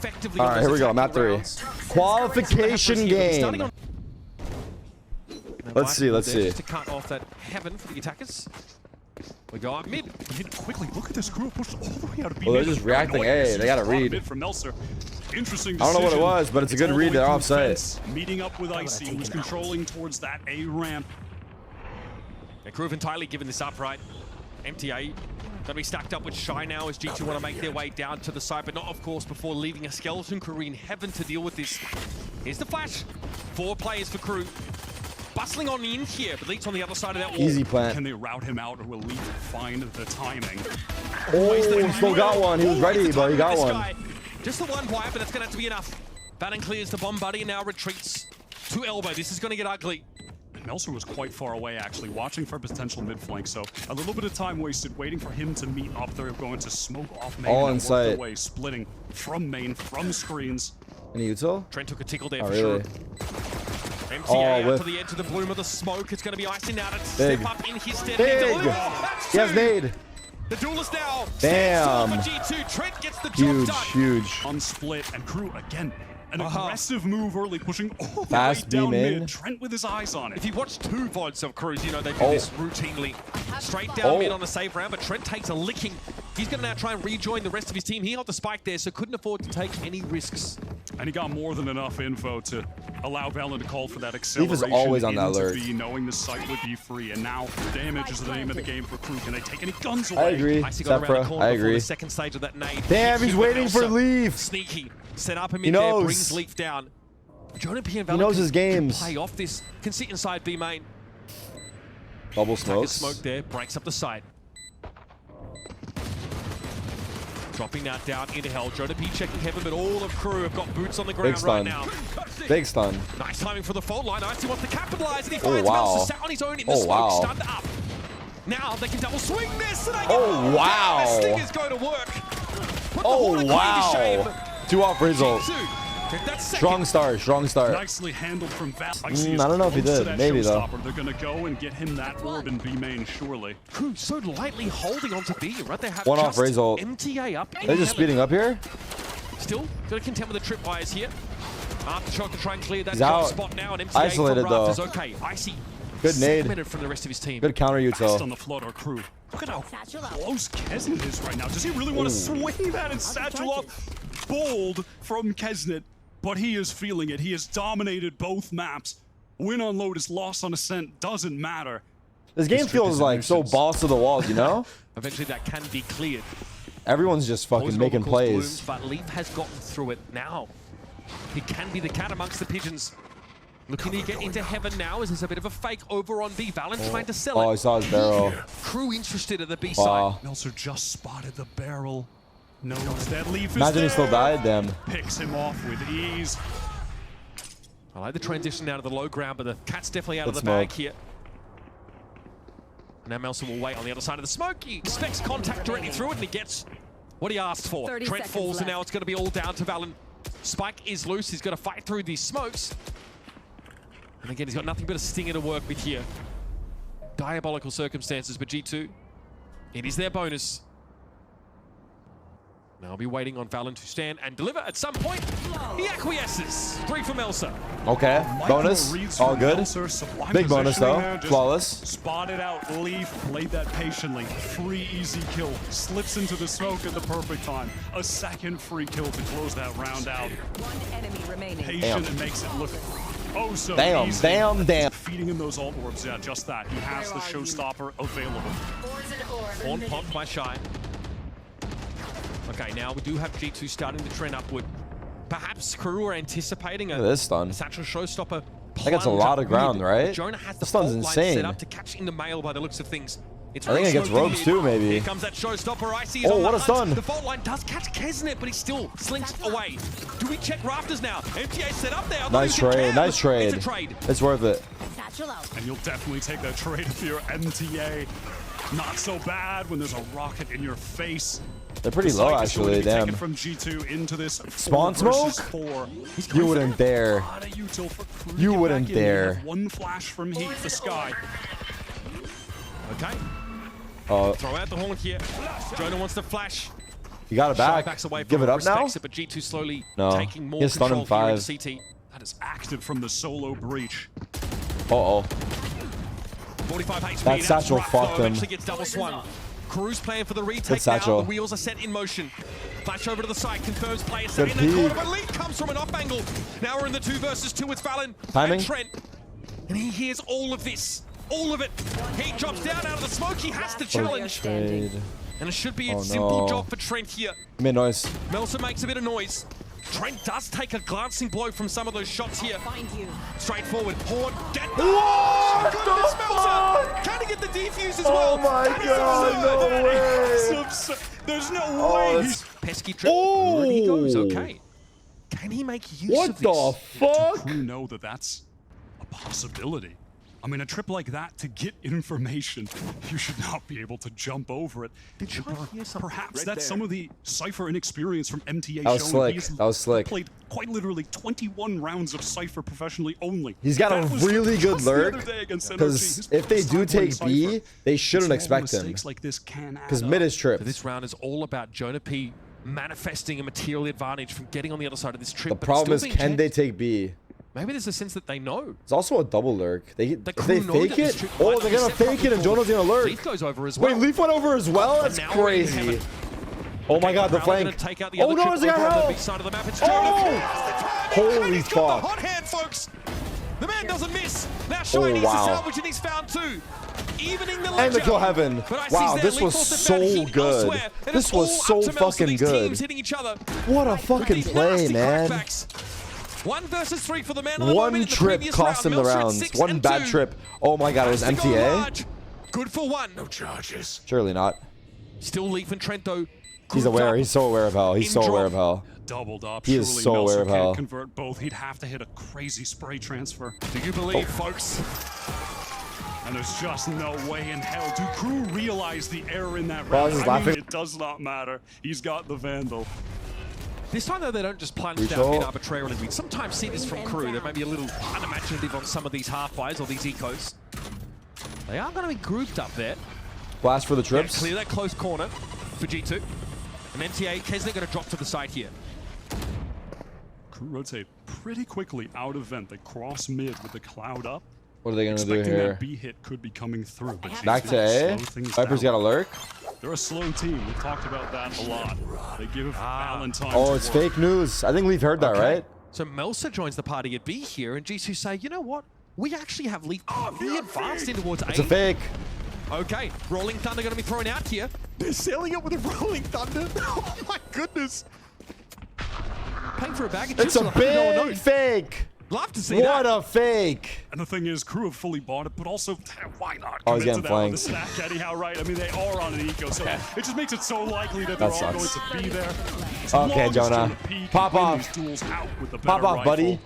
effectively. All right, here we go. Map 3. Qualification game. Let's see. Just to cut off that heaven for the attackers. We go up mid. Quickly, look at this crew pushed all the way out of B. Well, they're just reacting. Hey, they got to read. From Melser. Interesting. I don't know what it was, but it's a good read. They're offside. Meeting up with Icy, who's controlling towards that A ramp. The crew have entirely given this up, right? MTA gonna be stacked up with Shy now as G2 want to make their way down to the side, but not, of course, before leaving a skeleton crew in heaven to deal with this. Here's the flash. 4 players for crew. Bustling on in here, but Leaf's on the other side of that wall. Easy plant. Can they route him out, or will Leaf find the timing? Oh, still got one. He was ready, but he got one. Guy. Just the one wipe, but that's gonna have to be enough. Bannon clears the bomb buddy and now retreats to elbow. This is gonna get ugly. Melser was quite far away, actually, watching for potential mid flank, so a little bit of time wasted waiting for him to meet up. They're going to smoke off main all and in work sight. their way, splitting from main, from screens. Any util? Trent took a tickle there for really? sure. MTA Oh, up to the edge of the bloom of the smoke. It's going to be Icy now to Big. step up in his stead. Big. He has nade. The duelist now. Damn. For G2. Trent gets the job Huge, done. huge. On split, and crew again. An aggressive move early, pushing all the Fast way down beam in. mid. Trent with his eyes on it. If you watch 2 VODs of crews, you know they do this routinely. Straight down mid on the save round, but Trent takes a licking. He's going to now try and rejoin the rest of his team. He held the spike there, so couldn't afford to take any risks. And he got more than enough info to allow Valorant to call for that acceleration. Leaf is always on that into alert. B, knowing the site would be free, and now damage is the name of the game for crew. Can they take any guns away? I agree. Icy got around the Sephra, corner I before agree. the second stage of that nade. Damn, he's Hit with waiting for Elsa. Leaf. Sneaky. Set up him He in there, knows. brings Leaf down. Jonah P and He Valorant knows his can games. play off this. Can sit inside B main. Bubble Attackers smokes. smoke there, breaks up the side. Dropping that down into hell. Jonah P checking heaven, but all of crew have got boots on the ground right now. Big stun. Nice timing for the fault line. Icy wants to capitalize, and he finds wow. Melser sat on his own in the smoke, stunned up. Now they can double swing this, and they Oh, wow. This thing is going to work. Put the Oh, Hornet Queen to shame. wow. 2 off result. Strong start, strong start. Nicely handled from Val. I don't know if he did. Maybe though. They're going to go and get him that orb in B main, surely. Crew so lightly holding onto B, right? They have 1 off result. MTA up. They're just speeding up here. Still got to contend with the tripwires here. Aftershock to try and clear that He's drop out. spot now, and MTA Isolated from though. Raft is okay. Icy. Good nade. Segmented from the rest of his team. Good counter Fast on util. the flood, our crew. Look at how close Kesnet is right now. Does he really want to swing that and satchel off? Bold from Kesnet, but he is feeling it. He has dominated both maps. Win on Lotus, loss on Ascent, doesn't matter. This game feels like so balls to the walls, you know? Eventually that can be cleared. Everyone's just fucking making plays. But Leaf has gotten through it now. He can be the cat amongst the pigeons. Looking to get into heaven now as there's a bit of a fake over on B. Valorant trying to sell it. Oh, I saw his barrel. Crew interested at the B Wow. side. Melser just spotted the barrel. Knows that Leaf is Imagine there. he still died, damn. Picks him off with ease. I like the transition out of the low ground, but the cat's definitely out of the smoke. bag here. Now Melson will wait on the other side of the smoke. He expects contact directly through it, and he gets what he asked for. 30 Trent seconds falls, left. and now it's going to be all down to Valen. Spike is loose. He's got to fight through these smokes. And again, he's got nothing but a stinger to work with here. Diabolical circumstances, but G2, it is their bonus. Now I'll be waiting on Valen to stand and deliver at some point. He acquiesces. 3 for Melser. Okay, bonus. All good. Big bonus though. Flawless. Spotted out Leaf, played that patiently. Free easy kill. Slips into the smoke at the perfect time. A second free kill to close that round out. 1 enemy remaining. Patient and makes it look oh so Damn, easy. damn. Feeding him those ult orbs, yeah, just that. He has the showstopper available. Horn popped by Shy. Okay, now we do have G2 starting to trend upward. Perhaps crew are anticipating Look at this a stun. satchel showstopper. That gets a lot of ground, right? Jonah has the This stun's fault line insane. set up to catch in the mail by the looks of things. It's I think it gets ropes too, maybe. Here comes that showstopper. Icy is Oh, on what the a hunt. stun. The fault line does catch Kesnet, but he still slinks away. Do we check rafters now? MTA set up there. Nice trade, nice trade. It's a trade. It's worth it. And you'll definitely take that trade if you're MTA. Not so bad when there's a rocket in your face. They're pretty The low, site is going to actually. be Damn. taken from G2 into this Spawn 4 versus smoke? 4. You wouldn't dare. Lot of util for Crew to You get wouldn't back in. They dare. have 1 flash from Heat the Sky. Okay. Oh, Throw out the horn here. Jonah wants to flash. You got it Shy back. backs away from Give it him, up now. respects it, but G2 slowly No. taking more He has stun in control here 5. into CT. That is active from the solo breach. Uh-oh. 45 HP. That That's satchel rough, fucked though. him. Eventually gets double swung. KRU's playing for the retake Good now. satchel. The wheels are set in motion. Flash over to the side, confirms play. Good In that corner, peek. but lead comes from an off angle. Now we're in the 2 versus 2 with Valen Timing. and Trent. And he hears all of this. All of it. He drops down out of the smoke. He has to challenge. Trade. And it should be a Oh, simple no. job for Trent here. Made noise. Melsa makes a bit of noise. Trent does take a glancing blow from some of those shots here. Straight forward. Horn. Get the... What Goodness, the Melsa! fuck? Can he get the defuse as Oh well? my That is god, absurd. no It's way. absurd. There's no Oh, way that's- he's... Pesky trip. Oh! Where he goes. Okay. Can he make use What of the this? fuck? You know that that's a possibility. I mean, a trip like that, to get information, you should not be able to jump over it. Did Shy hear something? Perhaps that's some of the Cypher inexperience from MTA That was showing. slick. He's That was slick. played quite literally 21 rounds of Cypher professionally only. He's got That a was really good just the lurk, other day against NRG. because His if they first do time playing take B, Cypher. they shouldn't Small expect him. mistakes like this can add Because up. mid is tripped. So this round is all about Jonah P manifesting a material advantage from getting on the other side of this trip. The but problem is, still being can they checked. take B? Maybe there's a sense that they know. It's also a double lurk. If they crew know fake that this it, trip oh, might they're not gonna be set fake it, and properly. Jonah's gonna lurk. Leaf goes over as well. Wait, Leaf went over as well? That's And now we're in crazy. heaven. Oh my god, the Crowd are gonna flank. take out the Oh other no, trip there's a guy over on the help. big side of the map. It's Oh! Jonah. Holy And he's got the fuck. hot hand, folks. The man doesn't miss. Now Shiny needs wow. to salvage, and he's found 2. Evening the And the kill heaven. Wow, this was so good. This was so fucking good. Teams hitting each other. What a fucking These play, nasty man. crackbacks. 1 versus 3 for the man on the One moment in the trip previous cost him round. the Mills at rounds. 6 One and bad 2. trip. Oh my god, it was Has to go MTA? large. Good for 1. No charges. Surely not. Still Leaf and Trent though. He's grouped aware. up. He's so aware of hell. He's In so aware drop. of hell. Doubled up. He is Surely so Melsa aware of can't hell. convert both. He'd have to hit a crazy spray transfer. Do you believe, folks? And there's just no way in hell. Do crew realize the error in that Bro, I round? was just I mean, laughing. it does not matter. He's got the Vandal. This time, though, they don't just plunge Recall. down mid arbitrarily. We sometimes see this from crew. They may be a little unimaginative on some of these halfways or these ecos. They are going to be grouped up there. Blast for the Yeah, trips. clear that close corner for G2. And MTA, Kesnet going to drop to the side here. Crew rotate pretty quickly out of vent. They cross mid with the cloud up. What are they gonna do Expecting here? that B hit could be coming through. But Back to A. Viper's got a lurk. They're a slow team. We've talked about that a lot. They give Valentine. Oh, it's fake news. I think Leaf heard that, right? So Melsa joins the party at B here, and G2 say, you know what? We actually have Leaf pretty advanced in towards A. It's a fake. Okay, Rolling Thunder going to be thrown out here. They're selling it with a Rolling Thunder. Oh my goodness. Paying for a bag of It's chips a on $100 note. big fake. Love to see What that. a fake. And the thing is, crew have fully bought it, but also, why not Oh, he's commit to getting that with the flanked. stack anyhow, right? I mean, they are on an eco, so it just makes it so likely that they're all going sucks. to be there. As Okay, long as Jonah. P can Pop win off. these duels out with the Pop better off, buddy. rifle,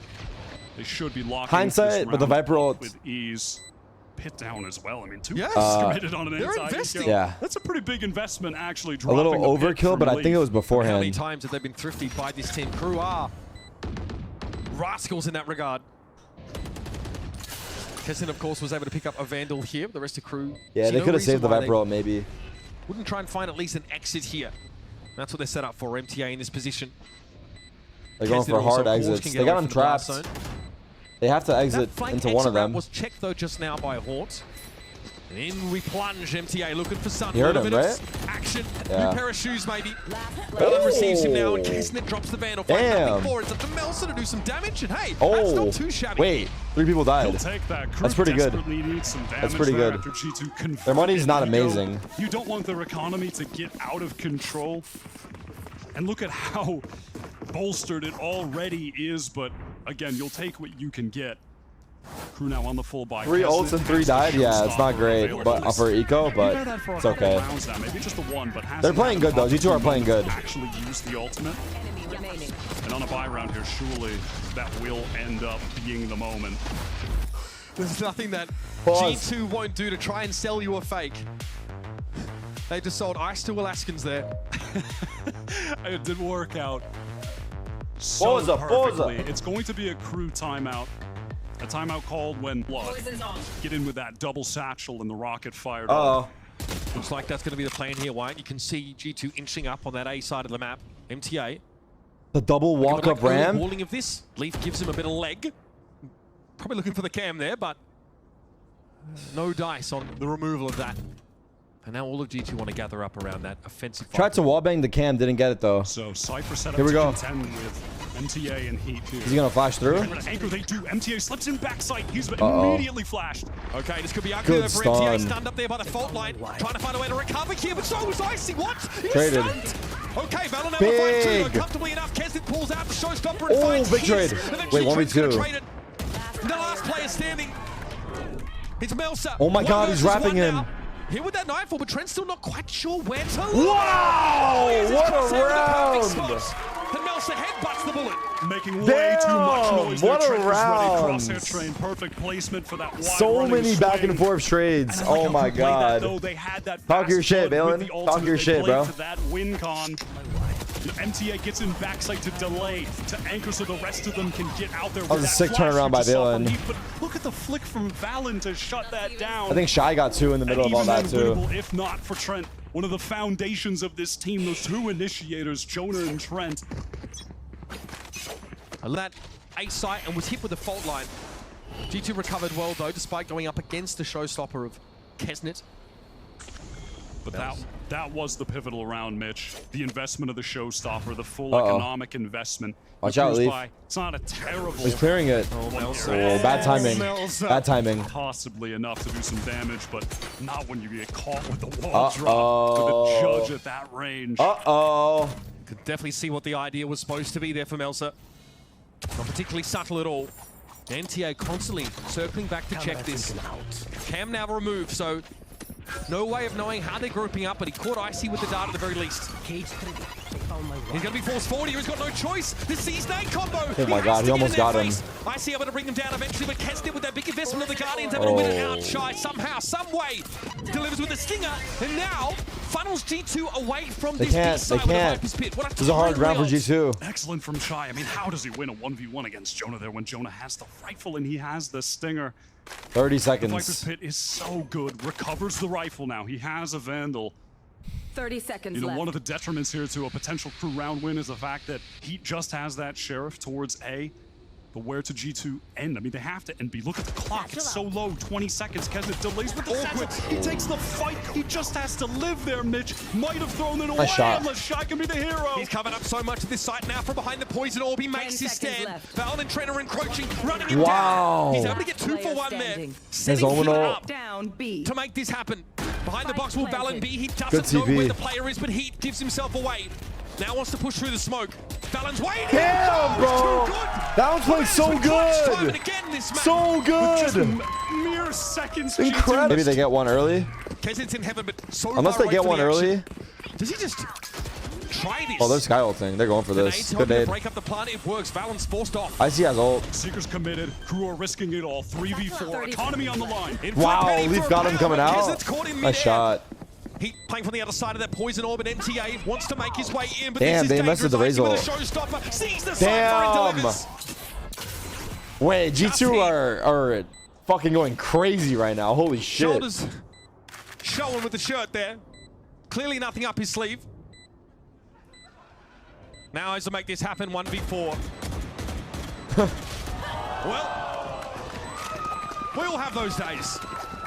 they should be locking Hindsight, this but the round Viper ult. with ease. Pit down as well. I mean, 2 Yes. committed on an They're inside investing. eco. Yeah. That's a pretty big investment, actually. A little dropping a pit overkill, from but I think it Leaf. was How many beforehand. times have they been thrifty by this team? Crew are rascals in that regard. Kessin, of course, was able to pick up a Vandal here. The rest of crew. Yeah, see they no could have reason saved the why Viper ult, maybe. wouldn't try and find at least an exit here. That's what they're set up for, MTA in this position. They're going Kessin for also, hard of course, exits. can They get got away him from the blast trapped. zone. They have to exit That flank into exit one of route them. was checked though just now by Haunt. And in we plunge, MTA looking for Sun. You heard Little him, bit of action. Yeah. New pair of shoes maybe. Valen receives him now and Kesnet drops the Vandal. Finds Damn. nothing for it. It's up to Melsa to do some damage. And hey, that's Oh, not too shabby. wait. 3 people He'll died. take that. Crew That's pretty good. desperately needs some damage pretty there good. after G2 converted Their money's not Ego. amazing. You don't want their economy to get out of control. And look at how bolstered it already is, but again, you'll take what you can get. Crew now on the full buy. 3 ults and 3 died. Yeah, it's not great, but for eco, but it's okay. Rounds now, maybe just the one, but They're playing good though. G2 are playing good. Actually use the ultimate. And on a buy round here, surely that will end up being the moment. There's nothing that Pause. G2 won't do to try and sell you a fake. They just sold ice to Alaskans there. It did work out so Forza, Forza. perfectly. It's going to be a crew timeout. A timeout called when blood. Get in with that double satchel and the rocket fired up. Uh-oh. Looks like that's going to be the plan here, White. You can see G2 inching up on that A side of the map. MTA. The double walk-up ram. Walling of this. Leaf gives him a bit of leg. Probably looking for the cam there, but no dice on the removal of that. And now all of G2 want to gather up around that offensive fight. Tried to wallbang the cam, didn't get it though. So Cypher set up Here we to go. contend with MTA and Heat here. Is he gonna flash through? Anchor they do. MTA slips in backside. He's immediately flashed. Okay, this could be ugly Good there for MTA. stun. Stunned up there by the fault line. Trying to find a way to recover here, but so was Icy. What? He's Traded. stunned. Okay, Valorant now Big. finds two. Comfortably enough, Kesnet pulls out the showstopper and Oh, finds big his. trade. And then Wait, G2's gonna 1v2. trade it. The last player standing. It's Melsa. Oh my God, he's wrapping him. Now. Here with that nightfall, but Trent's still not quite sure where to look. Wow! Here's What cross a out in the perfect round! spot. And Melsa headbutts the bullet. Making way too much noise. What a Trent was ready. round. Crosshair train, perfect placement for that wide So running many back swing. and forth trades. And I like Oh how my they played that, God. though. They had that Talk your fast shit, flood with Balin. the Talk ultimate. your They shit, played bro. to that win con. MTA gets in backside to delay, to anchor so the rest of them can get out there. That was a with sick flash turnaround by to stop Valen. the lead. But look at the flick from Valen to shut that down. I think Shy got two in the middle of all that too. Winnable, if not for Trent. One of the foundations of this team, those two initiators, Jonah and Trent. That A site and was hit with the fault line. G2 recovered well though, despite going up against the showstopper of Kesnet. But that was the pivotal round, Mitch. The investment of the showstopper, the full economic investment. Watch out, Leaf. It's not a terrible. He's clearing it. Oh, Melsa. Oh, bad timing. Melsa. Bad timing. Possibly enough to do some damage, but not when you get caught with the wall drop to the judge at that range. Uh-oh. Could definitely see what the idea was supposed to be there for Melsa. Not particularly subtle at all. NTA constantly circling back to check this. Cam now removed, so no way of knowing how they're grouping up, but he caught Icy with the dart at the very least. He's going to be forced forward here. He's got no choice. The Sea's-Nade combo. Oh my God, he almost got him. Icy able to bring them down eventually, but Kesnet with that big investment of the Guardians able to win it out. Shy somehow, some way, delivers with the stinger, and now funnels G2 away from this They can't. Viper's Pit. What a This is a hard round for G2. Excellent from Shy. I mean, how does he win a 1v1 against Jonah there when Jonah has the rifle and he has the stinger? 30 The seconds. Viper's Pit is so good. Recovers the rifle now. He has a Vandal. 30 seconds You know, left. one of the detriments here to a potential crew round win is the fact that Heat just has that Sheriff towards A. But where to G2 end? I mean, they have to end B. Look at the clock. It's so low. 20 seconds. Kesnet delays with the awkward. He takes the fight. He just has to live there, Mitch. Might have thrown it away. shot. Unless Shy can be the hero. He's covered up so much of this site now from behind the poison orb. He makes his 10 seconds stand. left. Val and Trent are encroaching, running him Wow. down. He's able to get 2 for Player 1 there. standing. Setting His Heat own up Down B. to make this happen. Behind the box will Val and B. He Good doesn't know TV. where the player is, but Heat gives himself away. Now wants to push through the smoke. Valen's waiting. Damn, bro. That was playing so Time and good. again this match. So Just good. mere seconds. Incredible. Maybe they get one early. Kesnet's in heaven, but so Unless far they away get from one the action. early. Does he just try this? Oh, they're sky ulting. They're going for this. Nade's Good helping to nade. break up the plant. It works. Valen's forced off. Icy has ult. Seeker's committed. Crew are risking it all. 3v4. Economy on the line. In for Wow, a penny Leaf for a got him pound, coming but out. Kesnet's caught in Nice midair. shot. Heat playing from the other side of that poison orb, and MTA wants to make his way in, but Damn, this is they messed with the dangerous. Razor. Icy with a showstopper, sees the Cypher and Damn. delivers. Wait, G2 Just hit. are fucking going crazy right now. Holy shit. Shoulders showing with the shirt there. Clearly nothing up his sleeve. Now has to make this happen 1v4. Well, we all have those days.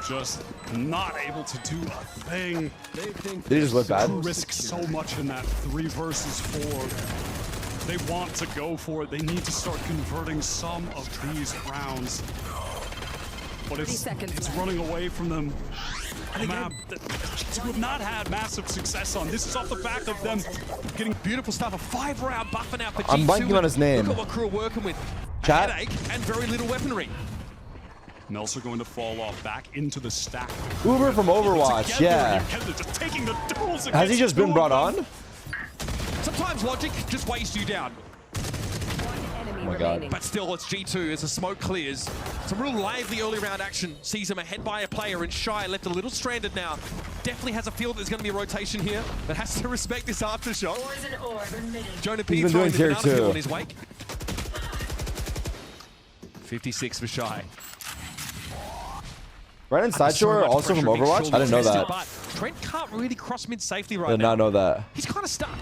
Just not able to do a thing. Did he just look bad? Risk so much in that 3 versus 4. They want to go for it. They need to start converting some of these rounds. But 30 seconds it's left. running away from them. A map that we have not had massive success on. This is off the back of them getting Beautiful stuff. A 5-round buffer now for G2. I'm blanking on his name. Look at what crew are working with. A Chat? headache and very little weaponry. Melser going to fall off back into the stack. Uber from Overwatch, Together, yeah. Kevin just taking the duels Has he against just been two brought of them. on? Sometimes logic just weighs you down. Enemy my God. remaining. But still, it's G2 as the smoke clears. Some real lively early round action. Sees him ahead by a player, and Shy left a little stranded now. Definitely has a feel that there's going to be a rotation here, but has to respect this aftershock. Jonah P He's been throwing doing the tier banana peel 2. on his wake. 56 for Shy. Right inside shore, also from Overwatch? I didn't know that. But Trent can't really cross mid safely right Did now. not know that. He's kind of stuck.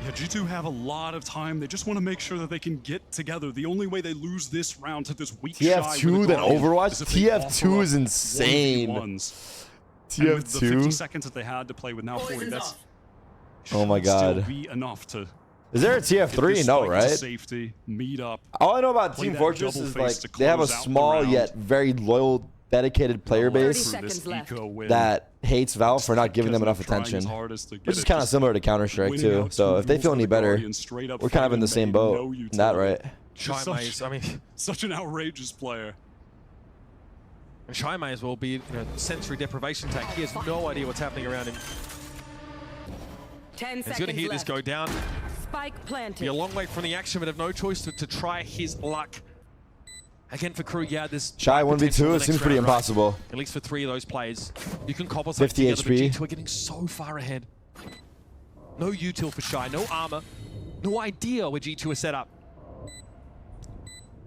Yeah, G2 have a lot of time. They just want to make sure that they can get together. The only way they lose this round to this weak TF2 than Overwatch? TF2 is insane. TF2? With the 50 TF2? seconds that they had to play with now 40, that's Oh my should still god. be enough to Is there a get this TF3? No, fight to right? Safety, meet up. All I know about Play Team that Fortress double is face like to they have a close out the small round. yet very loyal, dedicated player base 30 seconds left. that hates Valve for not giving them enough attention, which is kind of similar to Counter-Strike too. So if they feel any better, we're kind of in the same boat. That right? Shy Maze, I mean, Such an outrageous player. Shy may as well be sensory deprivation tank. He has no idea what's happening around him. 10 He's seconds going to hear left. this go down. Spike planted. Be a long way from the action, but have no choice to try his luck. Again, for KRU, yeah, this Shy potential 1v2, the it next seems pretty round, right? impossible. At least for 3 of those players. You can cobble something 50 together, HP. but G2 are getting so far ahead. No util for Shy, no armor. No idea where G2 are set up.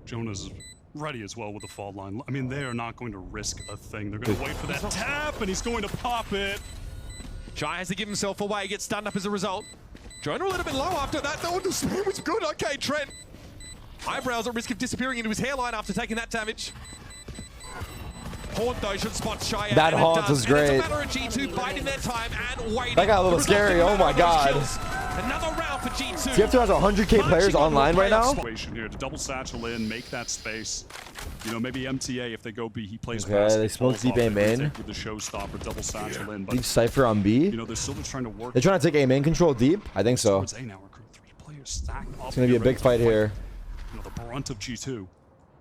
Jonah's ready as well with the fall line. I mean, they are not going to risk a thing. They're going to wait for that tap, and he's going to pop it. Shy has to give himself away, gets stunned up as a result. Jonah a little bit low after that. Though the speed was good. Okay, Trent. Eyebrows at risk of disappearing into his hairline after taking that damage. Haunt though should spot Shy out. That and it haunt does. was And great. it's a matter of G2 biding their time and waiting. That got a little The result scary, didn't oh my matter about god. those kills. Another round for G2. TF2 has 100k players online right now? Situation here to double satchel in, make that space. You know, maybe MTA if they go B, he plays Okay, fast. they smoke falls deep off, A they main. retake with the showstopper, double satchel in. But Deep Cypher on B? you know, they're still just trying to work. They're trying to take A main control deep? I think so. Towards A now, recruit 3 players stacked up. It's gonna be a big fight here. You know, the brunt of G2.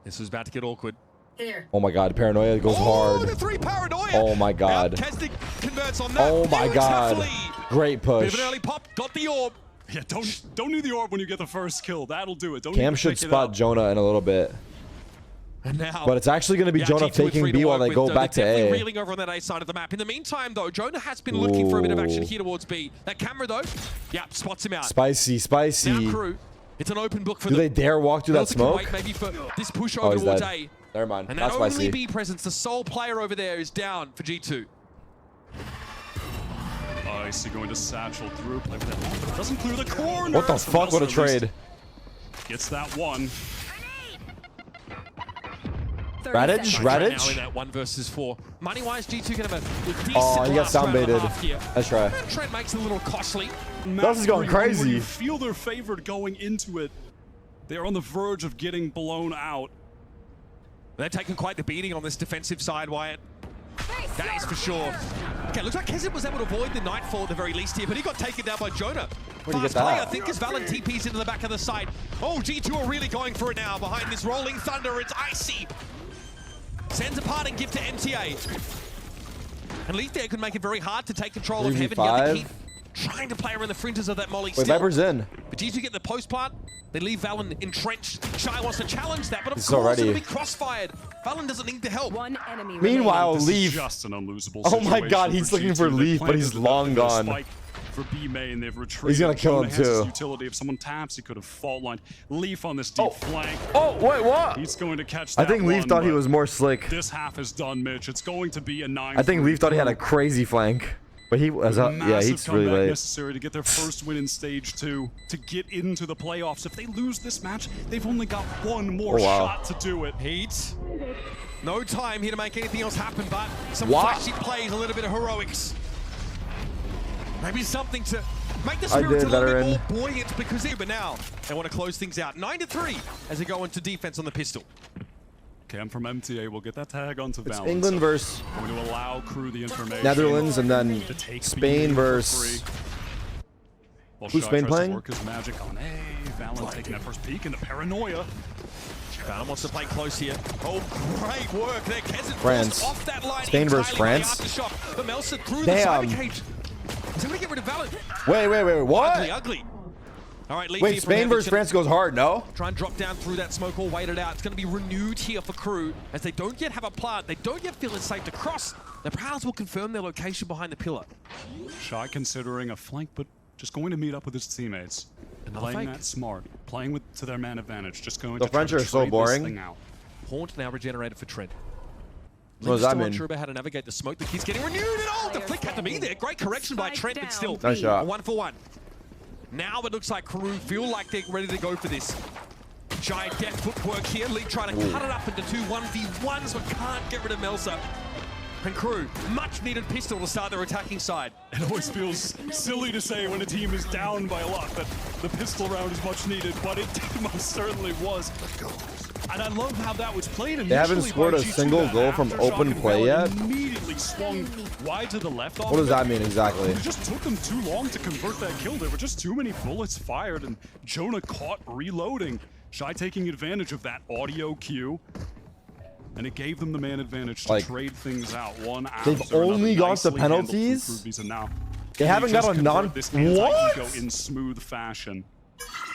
This is about to get awkward. Here. Oh my god, Paranoia goes Oh, the hard. 3 Paranoia. Oh my god. Now Kesnick converts on that. Oh my god. Beautifully. Great Bit of push. an early pop, got the orb. Yeah, don't need the orb when you get the first kill. That'll do it. Don't Cam even should pick it spot up. Jonah in a little bit. And now, But it's actually going to be yeah, Jonah G2 with faking 3 to B while work they with, go though. back to They're definitely A. reeling over on that A side of the map. In the meantime, though, Jonah has been looking for a bit of action Ooh. here towards B. That camera, though, yeah, spots him out. Spicy, Now, spicy. KRU, it's an open book for Do them. they dare walk through They that also can smoke? wait maybe for this push Oh, over he's towards dead. A. Never mind. And Not that only spicy. B presence, the sole player over there, is down for G2. Icy going to satchel through, play with that long, but it doesn't clear the corner. What the fuck? What a trade. Gets that one. 30 Radic? seconds. Right now in Radic? that 1 versus 4. Money-wise, G2 can have a decent Oh, he got last round and a soundbaited. half here. Let's try. And Trent makes it a little costly. This is going Map 3, where crazy. You feel they're favored going into it. They're on the verge of getting blown out. They've taken quite the beating on this defensive side, Wyatt. That is for sure. Okay, looks like Kesnick was able to avoid the Nightfall at the very least here, but he got taken down by Jonah. Where'd he get Fast play, that? I think, as Valen TPs into the back of the side. Oh, G2 are really going for it now. Behind this rolling thunder, it's Icy. Sends a parting gift to MTA. And Leaf there could make it very hard to take control of Heaven. 3v5. Keep trying to play around the fringes of that molly Wait, still. Viper's in. But G2 get the post plant. They leave Valen entrenched. Shy wants to challenge that, but of He's course already- it'll be crossfired. Valen doesn't need the help. One enemy Meanwhile, This is Leaf. just an unlosable Oh my situation god, he's for looking G2. for They Leaf, but planted he's the long defender gone. spike for B main, they've retreated. He's gonna kill him Jonah has his too. utility. If someone taps, he could have fault lined. Leaf on this deep Oh. flank. Oh, wait, what? He's going to catch I that think Leaf one, thought he but was more slick. This half is done, Mitch. It's going to be a 9. I think Leaf thought he had a crazy flank. But he was yeah, Massive he's really comeback late. necessary to get their first win in stage 2 to get into the playoffs. If they lose this match, they've only got one more Oh, wow. shot to do it. Heat. No time here to make anything else happen, but some What? flashy plays, a little bit of heroics. Maybe something to make the I spirits a did, little veteran. bit more buoyant because but now they want to close things out. 9-3 as they go into defense on the pistol. Cam from MTA will get that tag onto It's Valance. England versus Going to allow KRU the information. Netherlands and then to take Spain B for versus... free. While Who's Shy Spain tries to playing? work his magic on A. Valance taking that first peek into Paranoia. Valen wants to play close here. Oh, great work there. Kesnick France. off that line Spain versus entirely by France? Aftershock. But Melsa through Damn. the cyber cage. He's going to get rid of Valen. Wait, Ugly, what? ugly. All right, Leafy Wait, from Spain Heaven's versus gonna France goes hard, no? try and drop down through that smoke or wait it out. It's going to be renewed here for KRU as they don't yet have a plant. They don't yet feel it's safe to cross. The Prowlers will confirm their location behind the pillar. Shy considering a flank, but just going to meet up with his teammates. Another Playing fake. that smart, playing with to their man advantage, just going The to try French to are so trade boring. this thing out. Haunt now regenerated for Trent. What does that Still mean? unsure about how to navigate the smoke. The kid's getting renewed and all. The flick had to be there. Great correction by Trent, but still. Nice shot. A 1-for-1. Now it looks like KRU feel like they're ready to go for this. Giant death footwork here. League trying to cut it up into 2 1v1s, but can't get rid of Melsa. And KRU, much needed pistol to start their attacking side. It always feels silly to say when a team is down by a lot that the pistol round is much needed, but it most certainly was. And I love how that was played. They haven't scored a single goal from open play yet. Immediately swung wide to the left. What does that mean exactly? It just took them too long to convert that kill. There were just too many bullets fired, and Jonah caught reloading. Shy taking advantage of that audio cue. And it gave them the man advantage to trade things out. One they've only got the penalties? And now they haven't got a non... What? In smooth fashion.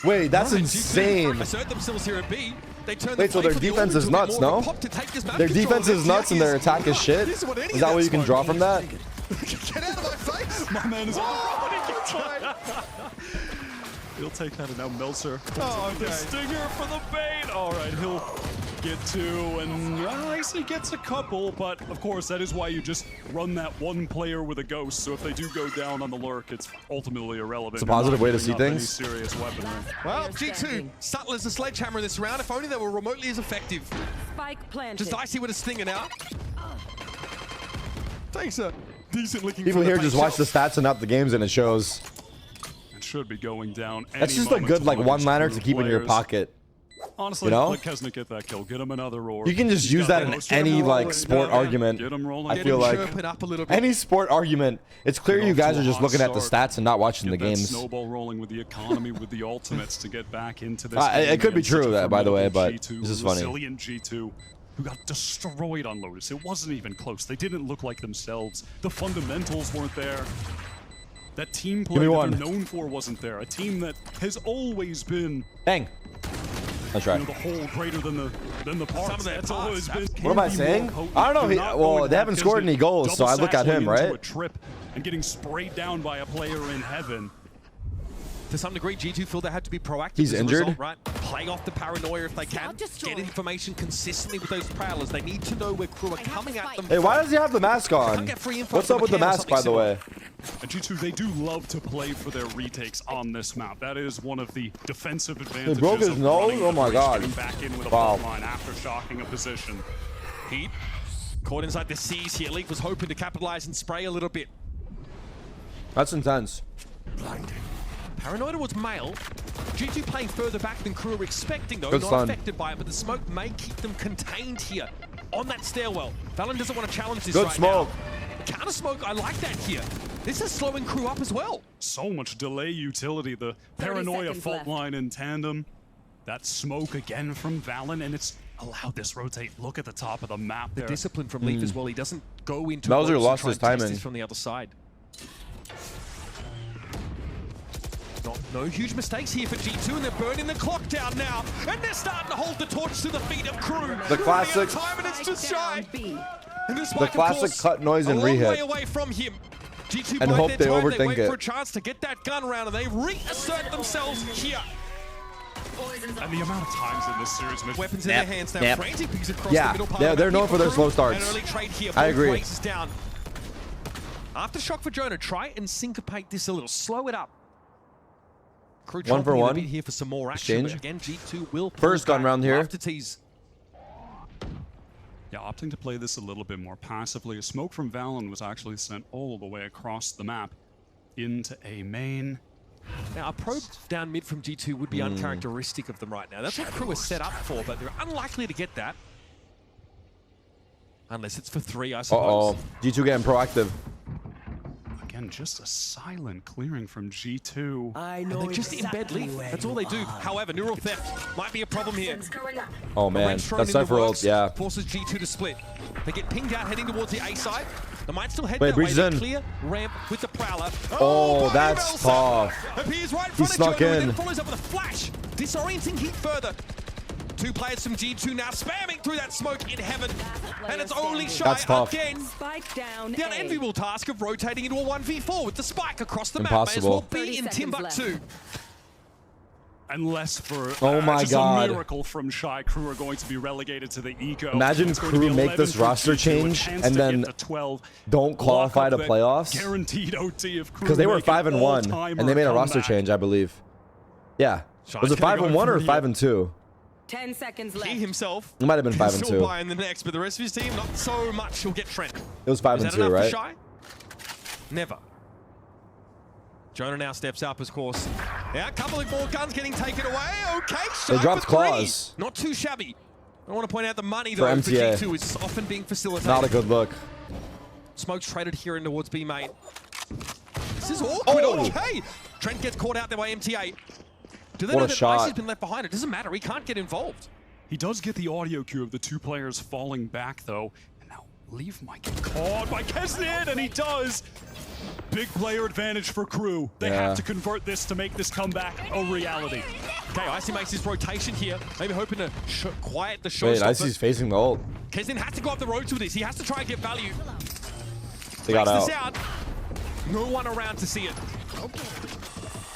Wait, that's insane. Assert themselves here at B. They turn Wait, so their defense is nuts, no? Their defense is nuts and their attack is shit? Is that what you can draw from that? Get out of my face! My man is He'll take that, and now Melser. Oh, the stinger for the bait. All right, he'll get 2, and he gets a couple, but of course that is why you just run that one player with a ghost. So if they do go down on the lurk, it's ultimately irrelevant. It's a positive way to see things. Serious weaponry. Well, G2 subtle as a sledgehammer in this round. If only they were remotely as effective. Spike planted. Just Icy with a stinger now. Takes a decent looking. People here just watch the stats and not the games, and it shows. Should be going down. That's just a good like one-liner to keep in your pocket. Honestly, you know? let Kesnick get that kill. Get him another roar. You can just use that in any like sport argument. I feel like any sport argument. It's clear you guys are just looking at the stats and not watching the games. Snowball rolling with the economy with the ultimates to get back into this. It could be true that, by the way, but this is funny. Resilient G2 who got destroyed on Lotus. It wasn't even close. They didn't look like themselves. The fundamentals weren't there. That team play that they're known for wasn't there. A team that has always been bang. That's right. The whole greater than the parts. That's always been. What am I saying? I don't know. Well, they haven't scored any goals, so I look at him, right? A trip and getting sprayed down by a player in heaven. To some degree, G2 feel they had to be proactive. He's injured. Result, right? Play off the paranoia if they can. Get information consistently with those prowlers. They need to know where KRU are coming at them. Hey, why does he have the mask on? What's up with the mask, by the way? And G2, they do love to play for their retakes on this map. That is one of the defensive advantages. He broke his nose? Oh my god. Back in with a line after shocking a position. Heat caught inside the C's here. League was hoping to capitalize and spray a little bit. That's intense. Blinding. Paranoia was male. G2 playing further back than KRU were expecting, though. Good not stun. affected by it, but the smoke may keep them contained here on that stairwell. Valorant doesn't want to challenge this Good right smoke. now. Counter smoke, I like that here. This is slowing KRU up as well. So much delay utility. The paranoia fault line in tandem. That smoke again from Valen, and it's allowed this rotate. Look at the top of the map there. The discipline from Leaf as well. He doesn't go into Bowser lost his timing from the other side. No huge mistakes here for G2, and they're burning the clock down now. And they're starting to hold the torch to the feet of KRU. The classic. Time and it's just shy. And the classic cut noise and rehyt. Way away from him. G2 and hope they overthink they wait it. for a chance to get that gun round, and they reassert themselves here. And the amount of times in this series, weapons in their hands now, frantic pings across the middle part. They're known for their slow starts. An early trade here, I agree. Blazes down. Aftershock for Jonah, try and syncopate this a little, slow it up. KRU 1 for 1 here for some more action, but again, G2 will first gun round here. After tease. Yeah, opting to play this a little bit more passively. A smoke from Valen was actually sent all the way across the map into a main. Now, a probe down mid from G2 would be uncharacteristic of them right now. That's what KRU is set up for, but they're unlikely to get that. Unless it's for 3, I suppose. G2 getting proactive. Again, just a silent clearing from G2. I know and they're just in bed leave. That's all they do. However, neural theft might be a problem here. Oh man, that's Cypher ult, yeah. Forces G2 to split. They get pinged out heading towards the A side. They might still head Wait, that way. in. Clear ramp with the Prowler. Oh, that's tough. Appears right in He front snuck of Jonah, in. and then follows up with a flash. Disorienting Heat further. 2 players from G2 now spamming through that smoke in heaven. And it's only Shy again. Spike down The unenviable task of rotating into a 1v4 with the spike across the Impossible. map. May as well be in Timbuktu. Unless for Oh my just God. a miracle from Shy, Crew are going to be relegated to the eco. Imagine It's going to be Crew make 11 this for roster G2, a change chance and to then get to 12. don't qualify Lock to up that playoffs. Guaranteed OT if Crew Because they were make an 5-1 all-timer and they made a roster comeback. change, I believe. Yeah. Shy's Was it gonna go 5-1 or for it. 5-2? 10 seconds left. He himself It might have been can still 5-2. buy in the next, but the rest of his team, not so much. He'll get Trent. It was Is that enough 5-2, for right? Shy? Never. Jonah now steps up, of course. Yeah, a couple of more guns getting taken away. Okay, Shy They dropped for three. claws. Not too shabby. I want to point out the money, For though, for MTA. G2 is often being facilitated. Not a good look. Smoke's traded here in towards B main. This is awkward. Oh. Okay. Trent gets caught out there by MTA. Do they What know a that shot. Icy's been left behind? It doesn't matter. He can't get involved. He does get the audio cue of the two players falling back, though. And now Leaf might get caught by Kesnit, and he does. Big player advantage for Crew. They have to convert this to make this comeback a reality. Okay, Icy makes his rotation here. Maybe hoping to quiet the show. Wait, Icy's facing the ult. Kesnit has to go up the road to this. He has to try and get value. They got Breaks out. this out. No one around to see it.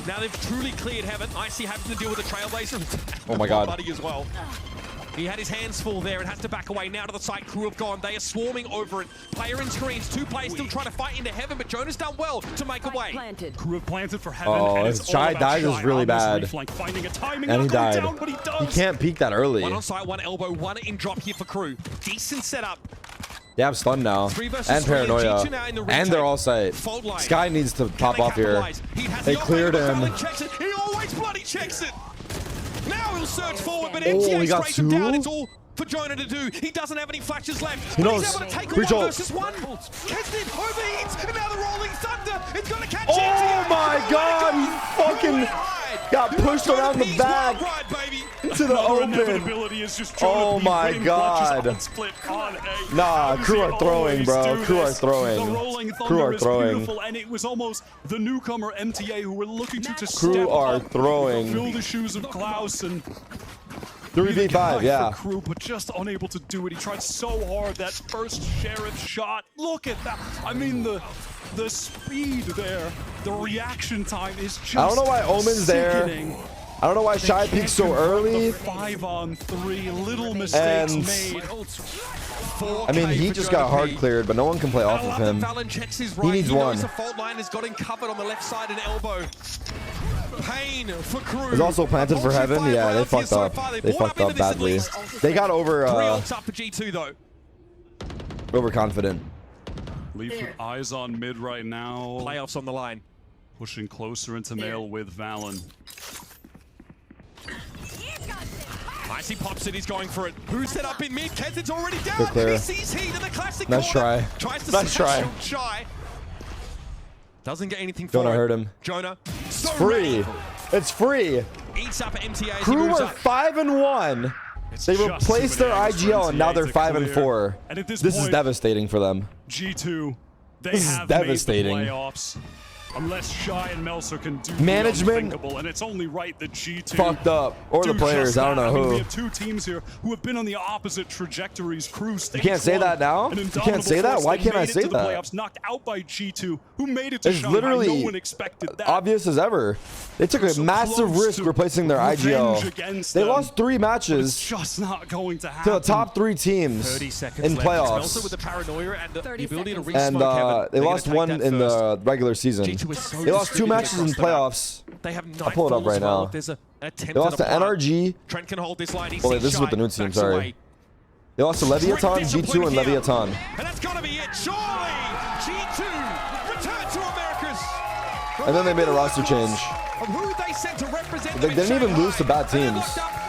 Now they've truly cleared heaven. Icy having to deal with the Trailblazer. Oh my God. Buddy as well. He had his hands full there and has to back away. Now to the site, Crew have gone. They are swarming over it. Player in screens, two players still trying to fight into heaven, but Jonah's done well to make a way. Planted. Crew have planted for heaven. Oh, and if it's Shy all about dies is Shy really on this bad. reflank, finding a timing, And he not going died. down, but he does. He can't peek that early. One on site, one elbow, one in drop here for Crew. Decent setup. They have stun now. 3 versus And 3, and paranoia. G2 now in the And retake. they're all sight. Fault line. Sky needs to Can pop they off here. capitalize? He has They the cleared operator, him. Valorant checks it. He always bloody checks it. Now he'll surge forward, but Oh, MTA he got sprays him down. two? It's all for Jonah to do. He doesn't have any flashes left. He but knows. he's able to take a Breach 1 ult. versus 1. Kesnit overheats, and now the rolling thunder. It's going to catch Oh MTA. my Nowhere God, to he go. fucking Nowhere to hide. got pushed Jonah around the P's back. wild ride, baby. To the Another open. inevitability is just Jonah Oh P my winning God. clutches on split on A. Nah, How does Crew he are throwing, always bro. do Crew are this? throwing. The rolling Crew thunder are is throwing. beautiful, and it was almost the newcomer MTA who were looking to just Crew step are up, throwing. fill the shoes of Klaus and 3v5, yeah. for Crew, but just unable to do it. He tried so hard. That first Sheriff shot. Look at that. I mean, the speed there, the reaction time is just I don't know why Omen's there. sickening. I don't know why Shy Can't peeks so convert early. the 5-on-3, little mistakes And- made. I mean, he just got hard cleared, but no one can play off of him. Valorant checks his He right. needs knows one. the fault line has got him covered on the left side and elbow. Pain for Crew. He's also planted for heaven. Yeah, they fucked up. They fucked up badly. They got Three over ults up for G2 though. overconfident. Leaf with eyes on mid right now. Playoffs on the line. Pushing closer into male with Valen. Icy pops it, he's going for it. Who's set up in mid? Kesnit's already down. Good clear. He sees heat in the classic Nice corner. try. Tries to Nice try. shoot Shy. Doesn't get anything for Jonah it. hurt him. Jonah. It's free. It's free. Eats up MTA as he Crew moves were up. 5-1. They Just replaced their too many IGL for and now MTA they're to 5-4. clear. And at This this is point, devastating for them. G2, they This is have devastating. made the playoffs. Unless Shy and Melser can do Management the unthinkable, and it's only right that G2 Fucked up. Or the do players. just I don't that. know I mean, we who. have two teams here who have been on the opposite trajectories. Crew stage can't say one, that now? an You can't indomitable say that? force Why that can't I made it say to the that? playoffs, knocked out by G2, who made it to It's Shanghai. literally No one expected that. obvious as ever. They took a So massive close risk to replacing their revenge IGL. against They them, lost 3 It's matches just not going to to happen. the top 3 teams 30 seconds in left. playoffs. Melser with the paranoia and the 30 ability to seconds reach left. And smoke heaven. they They're gonna lost take 1 that in first. the regular season. G2 is so They lost 2 distributed matches in across the map. playoffs. They have I'll pull it up Nightfall right as well. now. If there's an attempt They lost at to a block. NRG. Trent can hold this line. He Oh, wait, sees this is with the Shy, new team, backs sorry. away. They lost to Leviathan, Discipline G2, and here. Leviathan. And that's got to be it. Surely G2 return to Americas. And then they made a roster change. Of who they sent to represent They them in didn't even lose to Shanghai. bad And they're teams. locked up